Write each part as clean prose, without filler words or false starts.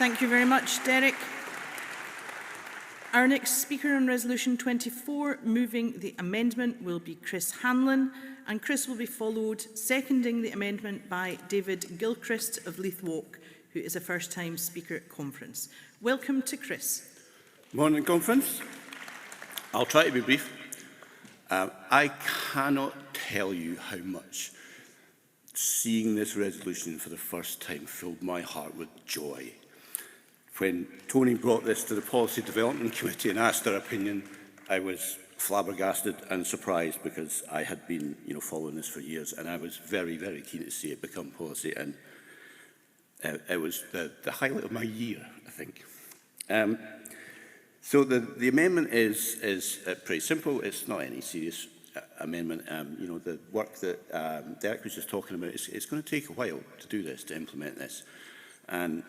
Thank you very much, Derek. Our next speaker on Resolution 24, moving the amendment, will be Chris Hanlon, and Chris will be followed, seconding the amendment, by David Gilchrist of Leith Walk, who is a first-time speaker at conference. Welcome to Chris. Morning, conference. I'll try to be brief. I cannot tell you how much seeing this resolution for the first time filled my heart with joy. When Tony brought this to the Policy Development Committee and asked their opinion, I was flabbergasted and surprised because I had been following this for years, and I was very, very keen to see it become policy, and it was the highlight of my year, I think. So the amendment is pretty simple. It's not any serious amendment. The work that Derek was just talking about, it's going to take a while to do this, to implement this. And,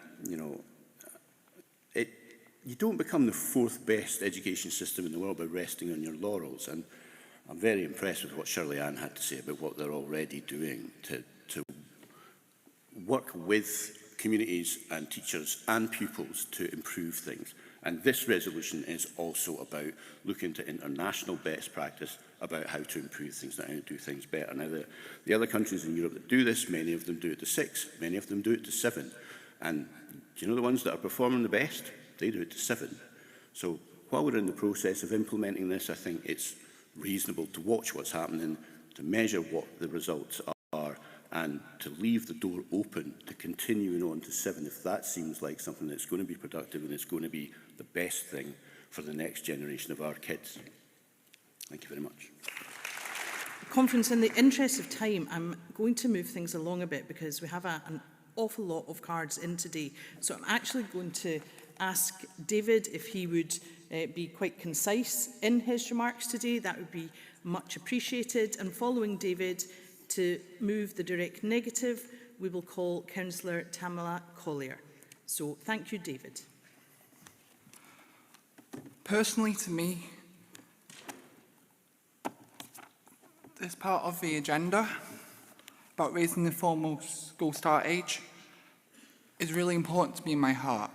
you don't become the fourth best education system in the world by resting on your laurels. And I'm very impressed with what Shirley Ann had to say about what they're already doing to work with communities and teachers and pupils to improve things. And this resolution is also about looking to international best practice about how to improve things and how to do things better. Now, the other countries in Europe that do this, many of them do it to 6, many of them do it to 7. And do you know the ones that are performing the best? They do it to 7. So while we're in the process of implementing this, I think it's reasonable to watch what's happening, to measure what the results are, and to leave the door open to continuing on to 7 if that seems like something that's going to be productive and it's going to be the best thing for the next generation of our kids. Thank you very much. Conference, in the interest of time, I'm going to move things along a bit because we have an awful lot of cards in today. So I'm actually going to ask David if he would be quite concise in his remarks today. That would be much appreciated. And following David, to move the direct negative, we will call Councillor Tamala Collier. So thank you, David. Personally, to me, this part of the agenda about raising the formal school start age is really important to me in my heart.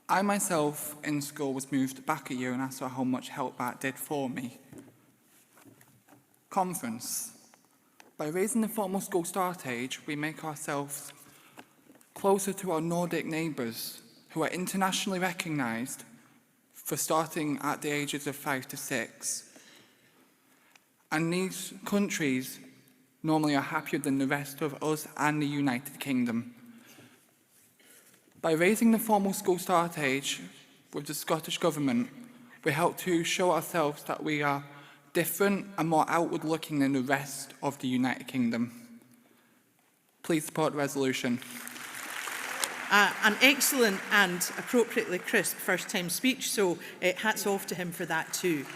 I myself in school was moved back a year and I saw how much help that did for me. Conference. By raising the formal school start age, we make ourselves closer to our Nordic neighbours who are internationally recognised for starting at the ages of 5 to 6. And these countries normally are happier than the rest of us and the United Kingdom. By raising the formal school start age with the Scottish Government, we help to show ourselves that we are different and more outward looking than the rest of the United Kingdom. Please support the resolution. An excellent and appropriately crisp first-time speech, so hats off to him for that too.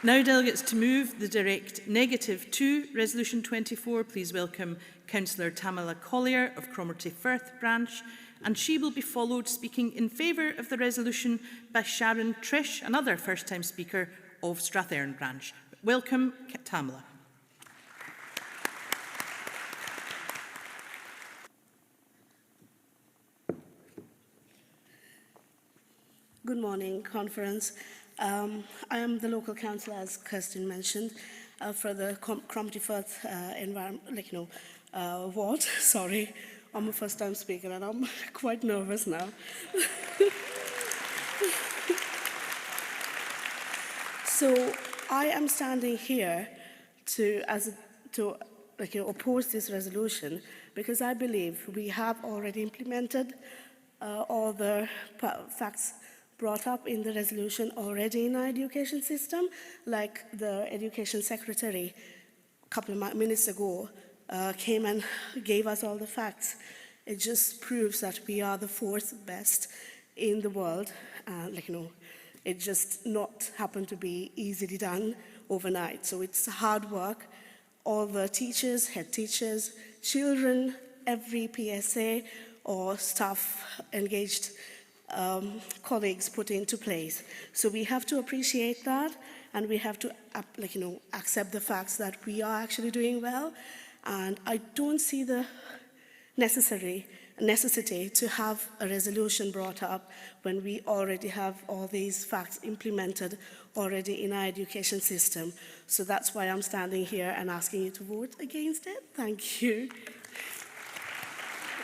Now, delegates, to move the direct negative to Resolution 24, please welcome Councillor Tamala Collier of Cromarty Firth branch, and she will be followed, speaking in favour of the resolution, by Sharon Trish, another first-time speaker of Strathearn branch. Welcome, Tamala. Good morning, conference. I am the local councillor, as Kirsten mentioned, for the Cromarty Firth environment, ward. Sorry, I'm a first-time speaker and I'm quite nervous now. So I am standing here to oppose this resolution because I believe we have already implemented all the facts brought up in the resolution already in our education system, like the education secretary a couple of minutes ago came and gave us all the facts. It just proves that we are the 4th best in the world. It just not happened to be easily done overnight. So it's hard work. All the teachers, head teachers, children, every PSA or staff engaged colleagues put into place. So we have to appreciate that, and we have to accept the facts that we are actually doing well. And I don't see the necessity to have a resolution brought up when we already have all these facts implemented already in our education system. So that's why I'm standing here and asking you to vote against it. Thank you.